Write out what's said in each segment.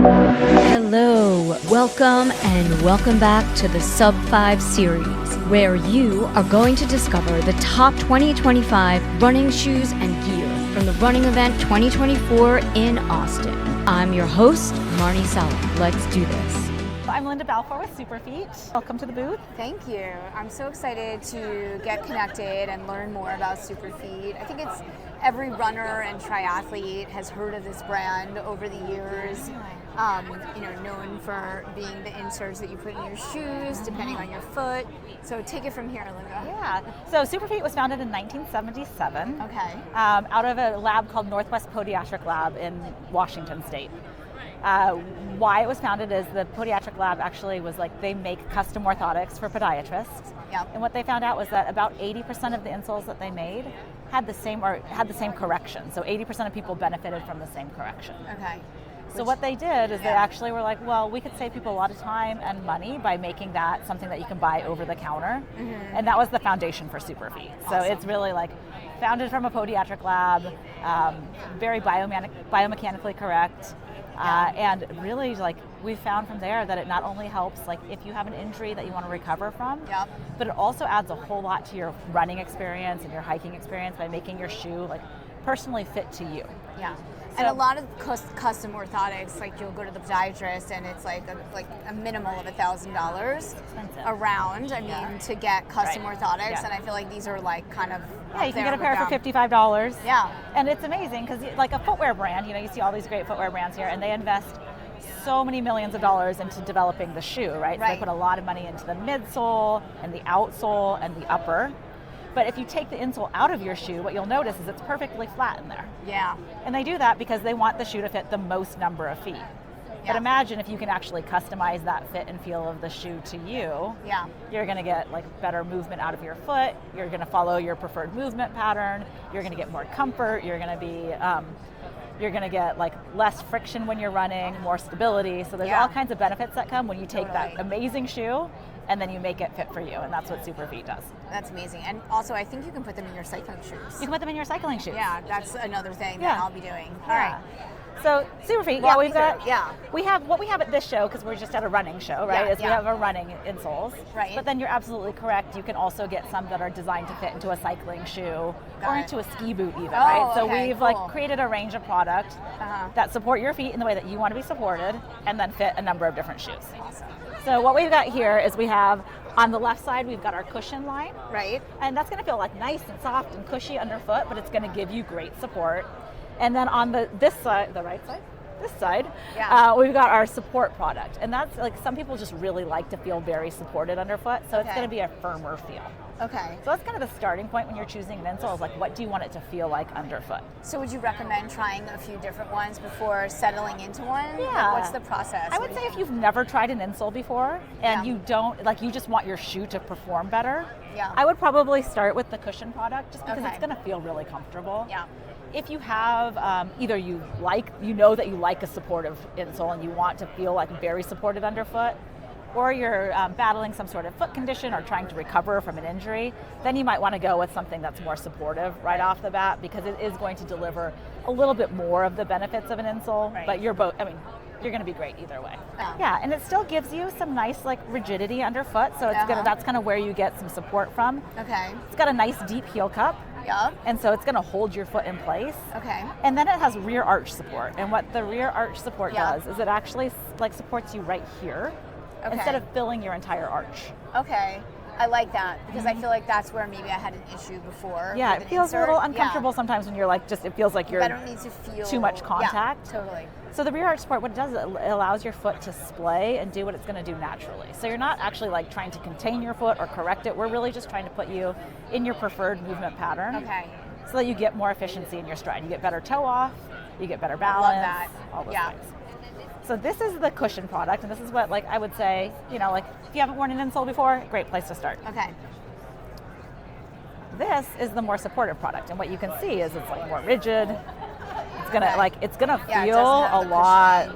Hello, welcome back to the Sub 5 series, where you are going to discover the top 2025 running shoes and gear from the running event 2024 in Austin. I'm your host, Marnie Sala. Let's do this. I'm Linda Balfour with Superfeet. Welcome to the booth. Thank you. I'm so excited to get connected and learn more about Superfeet. I think it's every runner and triathlete has heard of this brand over the years. Known for being the inserts that you put in your shoes, depending on your foot. So take it from here, Linda. Yeah. So Superfeet was founded in 1977. Okay. Out of a lab called Northwest Podiatric Lab in Washington State. Why it was founded is the podiatric lab actually was they make custom orthotics for podiatrists. Yep. And what they found out was that about 80% of the insoles that they made had the same correction. So 80% of people benefited from the same correction. Okay. So what they did is they actually were like, well, we could save people a lot of time and money by making that something that you can buy over the counter. Mm-hmm. And that was the foundation for Superfeet. Awesome. So it's really founded from a podiatric lab, very biomechanically correct. And really we found from there that it not only helps if you have an injury that you want to recover from, but it also adds a whole lot to your running experience and your hiking experience by making your shoe personally fit to you. Yeah. And a lot of custom orthotics, you'll go to the podiatrist and it's a minimum of $1,000 around. To get custom orthotics, and I feel like these are kind of you can get a pair for $55. Yeah, and it's amazing because a footwear brand, you see all these great footwear brands here, and they invest so many millions of dollars into developing the shoe, right? So they put a lot of money into the midsole and the outsole and the upper. But if you take the insole out of your shoe, what you'll notice is it's perfectly flat in there. Yeah. And they do that because they want the shoe to fit the most number of feet. Yeah. But imagine if you can actually customize that fit and feel of the shoe to you. Yeah. You're going to get better movement out of your foot. You're going to follow your preferred movement pattern. You're going to get more comfort. You're going to be you're going to get less friction when you're running, more stability. So there's all kinds of benefits that come when you take that amazing shoe and then you make it fit for you, and that's what Superfeet does. That's amazing. And also, I think you can put them in your cycling shoes. You can put them in your cycling shoes. Yeah, that's another thing that I'll be doing. All right. So Superfeet, we have what we have at this show, because we're just at a running show, right? We have a running insoles. Right. But then you're absolutely correct. You can also get some that are designed to fit into a cycling shoe or into a ski boot even, right? So we've created a range of product that support your feet in the way that you want to be supported and then fit a number of different shoes. Awesome. So what we've got here is we have, on the left side, we've got our cushion line. Right. And that's going to feel nice and soft and cushy underfoot, but it's going to give you great support. And then on this side, the right side? This side, we've got our support product. And that's some people just really like to feel very supported underfoot, so it's going to be a firmer feel. Okay. So that's kind of the starting point when you're choosing an insole, is what do you want it to feel like underfoot? So would you recommend trying a few different ones before settling into one? Yeah. What's the process? I would say if you've never tried an insole before and you don't, you just want your shoe to perform better, I would probably start with the cushion product just because it's going to feel really comfortable. Yeah. If you have either you know that you like a supportive insole and you want to feel very supported underfoot, or you're battling some sort of foot condition or trying to recover from an injury, then you might want to go with something that's more supportive right off the bat, because it is going to deliver a little bit more of the benefits of an insole, but you're going to be great either way. Yeah, and it still gives you some nice rigidity underfoot, so that's kind of where you get some support from. Okay. It's got a nice deep heel cup. Yep. And so it's going to hold your foot in place. Okay. And then it has rear arch support. And what the rear arch support does is it actually supports you right here instead of filling your entire arch. Okay. I like that because I feel like that's where maybe I had an issue before. Yeah, it feels a little uncomfortable sometimes when you're it feels like you're I don't need to feel too much contact. Yeah, totally. So the rear arch support, what it does, it allows your foot to splay and do what it's going to do naturally. So you're not actually trying to contain your foot or correct it. We're really just trying to put you in your preferred movement pattern. Okay. So that you get more efficiency in your stride. You get better toe off, you get better balance. I love that. All those things. So this is the cushion product, and this is what I would say, if you haven't worn an insole before, great place to start. Okay. This is the more supportive product, and what you can see is it's more rigid. It's gonna feel a lot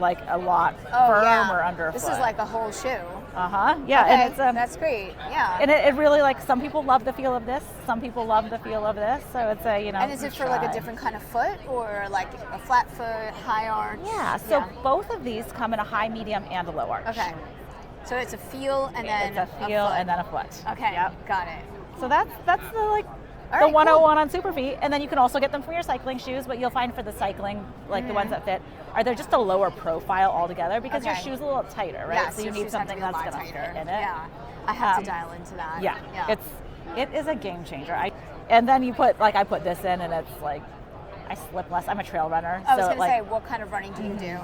firmer underfoot. This is like a whole shoe. Yeah, Okay, and it's that's great. Yeah. and it really, like, some people love the feel of this, some people love the feel of this. So it's a, you know. And is it for like a different kind of foot, or like a flat foot, high arch? Yeah. So both of these come in a high, medium, and a low arch. Okay. So it's a feel and then It's a feel foot. and then a foot. Okay. Yep. Got it. So that's the like All the right, 101 on Superfeet, and then you can also get them for your cycling shoes. But you'll find for the cycling, like the ones that fit, they're just a lower profile altogether because your Okay. shoe's a little tighter, right? Yes, so you your need shoes have to something be a that's lot going to tighter. fit in it. Yeah. I have to dial into that. Yeah, it is a game changer. And then you put, like, I put this in, and it's like I slip less. I'm a trail runner. I was so going to say, what kind of running do you do?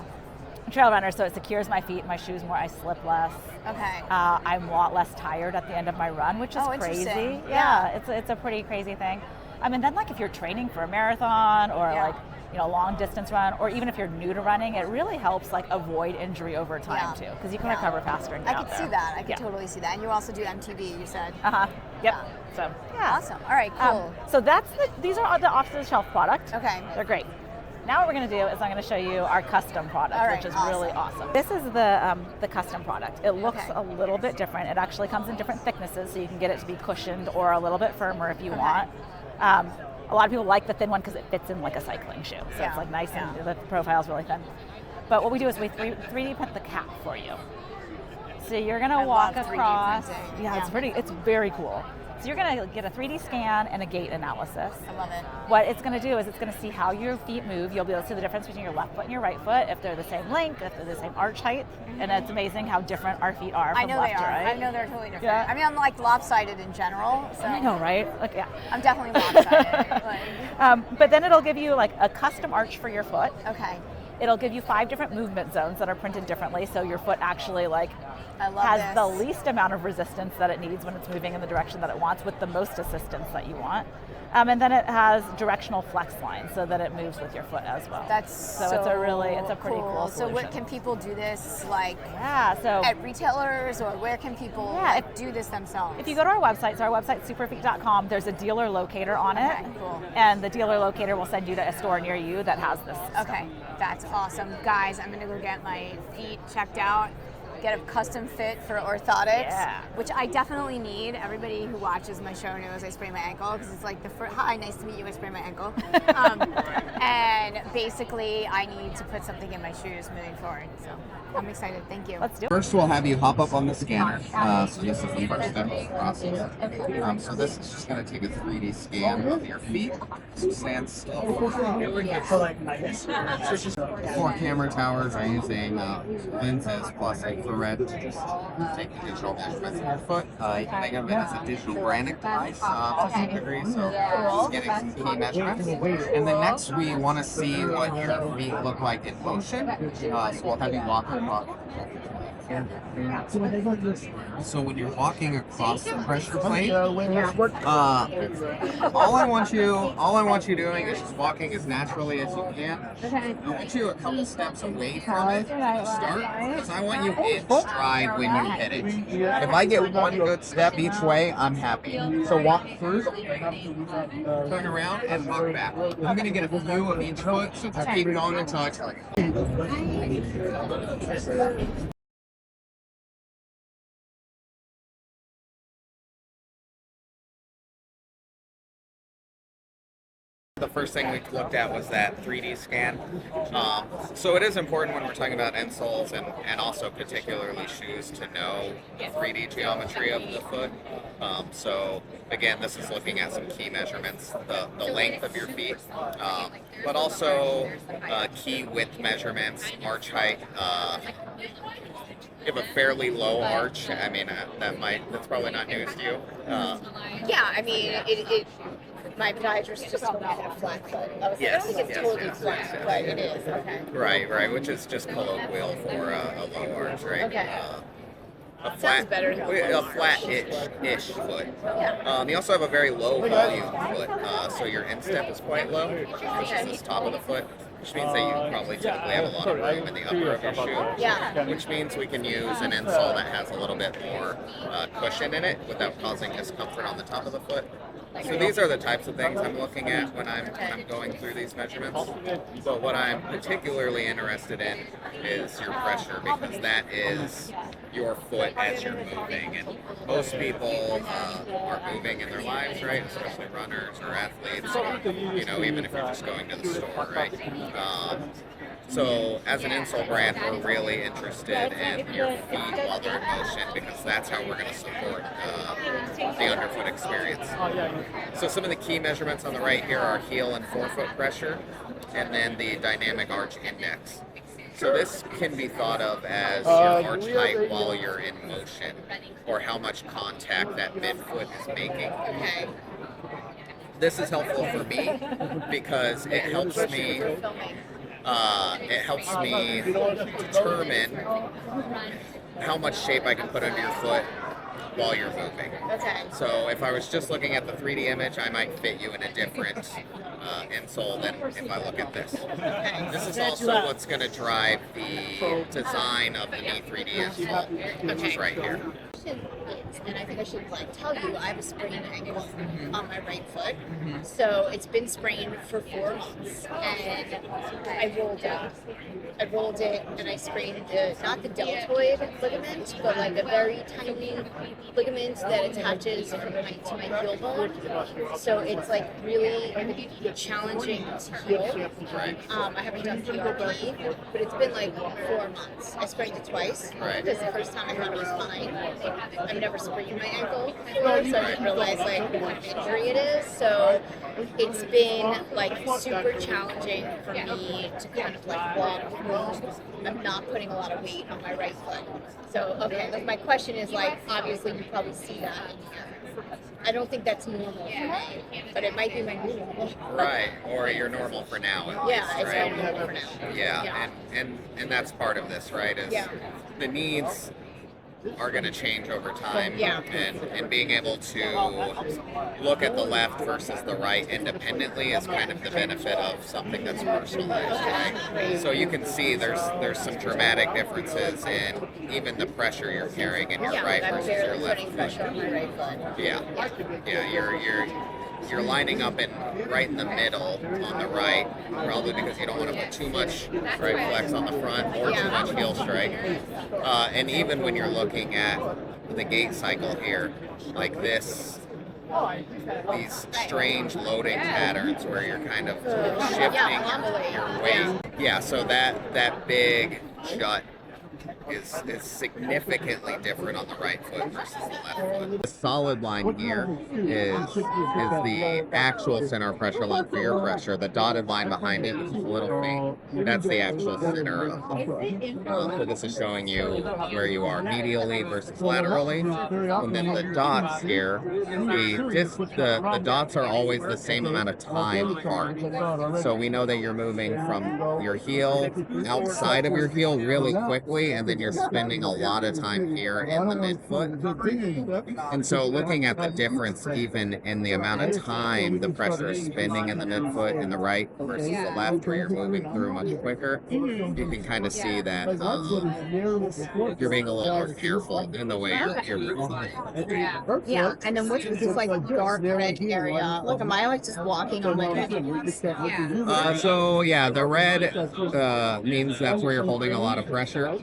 trail runner, so it secures my feet, my shoes more. I slip less. Okay. I'm a lot less tired at the end of my run, which is crazy. Interesting. Yeah, it's a pretty crazy thing. I mean, then, like, if you're training for a marathon or like, you know, a long distance run, or even if you're new to running, it really helps, like, avoid injury over time too, because you can recover faster and get I out could there. see that. I could totally see that. And you also do MTB, you said. Yep. Yeah. So yeah. Awesome. All right, cool. So these are the off the shelf product. Okay. They're great. Now what we're going to do is I'm going to show you our custom product, All right, which is awesome. really awesome. This is the custom product. It looks Okay. a little bit different. It actually comes in different thicknesses, so you can get it to be cushioned or a little bit firmer if you want. A lot of people like the thin one because it fits in like a cycling shoe. So it's like nice and the profile is really thin. But what we do is we 3D print the cap for you. So you're going to walk love 3D across. printing. Yeah, it's very cool. So you're going to get a 3D scan and a gait analysis. I love it. What it's going to do is it's going to see how your feet move. You'll be able to see the difference between your left foot and your right foot, if they're the same length, if they're the same arch height. And it's amazing how different our feet are from I know left they to are. right. I know they're totally different. Yeah. I mean, I'm like lopsided in general, so I know, right? Like, yeah. I'm definitely lopsided. like, But then it'll give you like a custom arch for your foot. okay. It'll give you 5 different movement zones that are printed differently, so your foot actually like I love has this. the least amount of resistance that it needs when it's moving in the direction that it wants, with the most assistance that you want. And then it has directional flex lines so that it moves with your foot as well. That's so it's a pretty cool So solution. can people do this like So at retailers, or where can people like, do this themselves? if you go to our website, so our website superfeet.com, there's a dealer locator on it. Okay, cool. And the dealer locator will send you to a store near you that has this. Okay, that's awesome. Guys, I'm gonna go get my feet checked out, get a custom fit for orthotics, which I definitely need. Everybody who watches my show knows I sprained my ankle, because it's like the first, hi, nice to meet you, I sprained my ankle. And basically I need to put something in my shoes moving forward. So I'm excited, thank you. Let's do it. First, we'll have you hop up on the scanner. So this is the first step of the process. So this is just going to take a 3D scan of your feet. So stand still. 4 camera towers are using lenses plus infrared to just take the digital measurements of your foot. You can think of it as a digital branding device to some degree. So just getting some key measurements. And then next, we want to see what your feet look like in motion. So we'll have you walk across. So when you're walking across the pressure plate, all I want you doing is just walking as naturally as you can. I want you a couple steps away from it to start, because I want you in stride when you hit it. If I get one good step each way, I'm happy. So walk through, turn around, and walk back. I'm going to get a view of each foot, so just keep going until I tell you. The first thing we looked at was that 3D scan. So it is important when we're talking about insoles and also particularly shoes to know the 3D geometry of the foot. So again, this is looking at some key measurements, the length of your feet, but also key width measurements, arch height. You have a fairly low arch. I mean, that's probably not news to you. Yeah, I mean, my podiatrist just told me I had a flat foot. I was like, I don't think it's totally flat, but it is. Okay. Right, which is just colloquial for a low arch, right? Okay. A Sounds better than a flat-ish foot. You also have a very low volume foot, so your instep is quite low, which is this top of the foot, which means that you probably typically have a lot of room in the upper of your shoe. Yeah. Which means we can use an insole that has a little bit more cushion in it without causing discomfort on the top of the foot. So these are the types of things I'm looking at when I'm going through these measurements. But what I'm particularly interested in is your pressure, because that is your foot as you're moving. And most people are moving in their lives, right? Especially runners or athletes, or, you know, even if you're just going to the store, right? So as an insole brand, we're really interested in your feet while they're in motion, because that's how we're going to support the underfoot experience. So some of the key measurements on the right here are heel and forefoot pressure, and then the dynamic arch index. So this can be thought of as your arch height while you're in motion, or how much contact that midfoot is making. Okay. This is helpful for me because it helps me determine how much shape I can put under your foot while you're moving. Okay. So if I was just looking at the 3D image, I might fit you in a different insole than if I look at this. Okay. This is also what's going to drive the design of the new 3D insole, which is right here. And I think I should tell you, I have a sprained ankle on my right foot. So it's been sprained for 4 months, and I rolled it and I sprained not the deltoid ligament, but like a very tiny ligament that attaches from to my heel bone. So it's like really challenging to heal. Right. I haven't done PRP, but it's been like 4 months. I sprained it twice because the first time I thought it was fine. I've never sprained my ankle before, so I didn't realize like what injury it is. So it's been like super challenging for me to kind of like walk through. I'm not putting a lot of weight on my right foot. So okay, like my question is like, obviously you probably see that in here. I don't think that's normal for me, but it might be my new normal. Right, or you're normal for now. At least, Yeah, it's right? my normal for now. Yeah, and that's part of this, right? Is the needs are going to change over time, and being able to look at the left versus the right independently is kind of the benefit of something that's personalized, right? So you can see there's some dramatic differences in even the pressure you're carrying in your right versus your left putting pressure on my right foot. Yeah, you're lining up right in the middle on the right, probably because you don't want to put too much right flex on the front or too much heel strike. And even when you're looking at the gait cycle here, like this, these strange loading patterns where you're kind of shifting your weight. Yeah, so that big jut is significantly different on the right foot versus the left foot. The solid line here is the actual center of pressure line for your pressure. The dotted line behind it, which is a little faint, that's the actual center of so this is showing you where you are medially versus laterally. And then the dots here, the dots are always the same amount of time apart. So we know that you're moving from your heel outside of your heel really quickly, and then you're spending a lot of time here in the midfoot. And so looking at the difference even in the amount of time the pressure is spending in the midfoot in the right versus the left, where you're moving through much quicker, you can kind of see that you're being a little more careful in the way you're moving. Yeah, and then what's this like dark red area? Like, am I like just walking on my head? So yeah, the red means that's where you're holding a lot of pressure.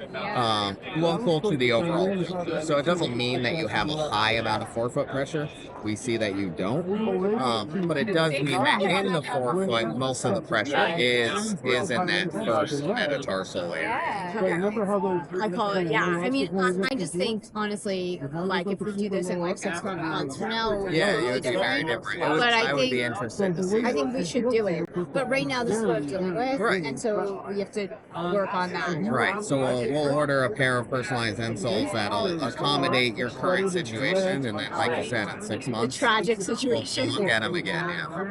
Local to the overall foot. So it doesn't mean that you have a high amount of forefoot pressure. We see that you don't. But it does mean that in the forefoot, most of the pressure is in that first metatarsal area. I call it, I mean, I just think, honestly, like, if we do this in like 6 months from now, it would be very different. I would be interested to see. I think we should do it. But right now, this is what I'm dealing with. Right. And so we have to work on that. Right. So we'll order a pair of personalized insoles that'll accommodate your current situation, and then, like you said, in 6 months, The tragic situation. we'll look at them again. Yeah. All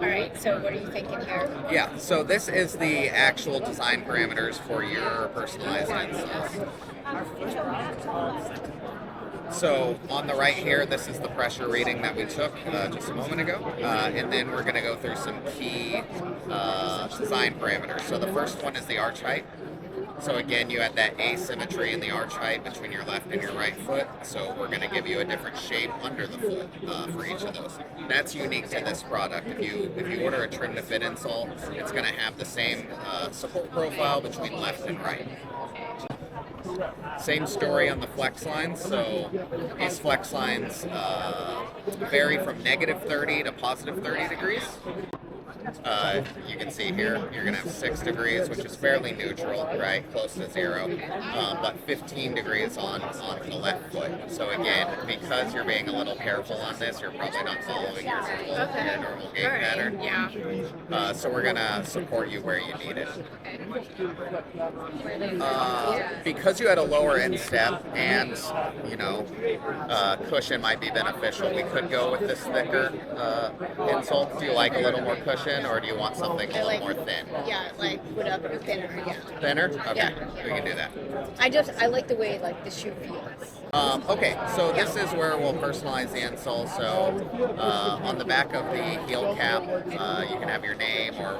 right, so what are you thinking here? Yeah. So this is the actual design parameters for your personalized insoles. So on the right here, this is the pressure reading that we took just a moment ago. And then we're going to go through some key design parameters. So the first one is the arch height. So again, you had that asymmetry in the arch height between your left and your right foot. So we're going to give you a different shape under the foot for each of those. That's unique to this product. If you order a trim to fit insole, it's going to have the same support profile between left and right. Same story on the flex lines. So these flex lines vary from -30 to +30 degrees. You can see here, you're going to have 6 degrees, which is fairly neutral, right? Close to 0. But 15 degrees on the left foot. So again, because you're being a little careful on this, you're probably not following your normal gait pattern. Yeah. So we're going to support you where you need it. Because you had a lower instep and, cushion might be beneficial, we could go with this thicker insole. Do you like a little more cushion, or do you want something a little more thin? Yeah, like put up thinner, yeah. Thinner? Okay, Yeah. we can do that. I like the way like the shoe feels. Okay, so this is where we'll personalize the insole. So on the back of the heel cap, you can have your name or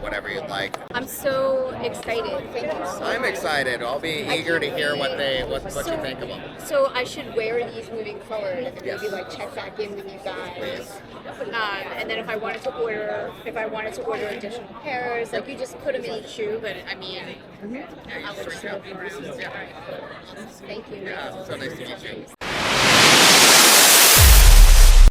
whatever you'd like. I'm so excited. Thank you so much. I'm excited. I'll be eager to hear what you think of them. So I should wear these moving forward and then Yes. maybe like check back in with you guys. Please. And then if I wanted to order additional pairs, like you just put them in each shoe, but I mean, I would just look around. Thank you. Yeah, so nice to meet you.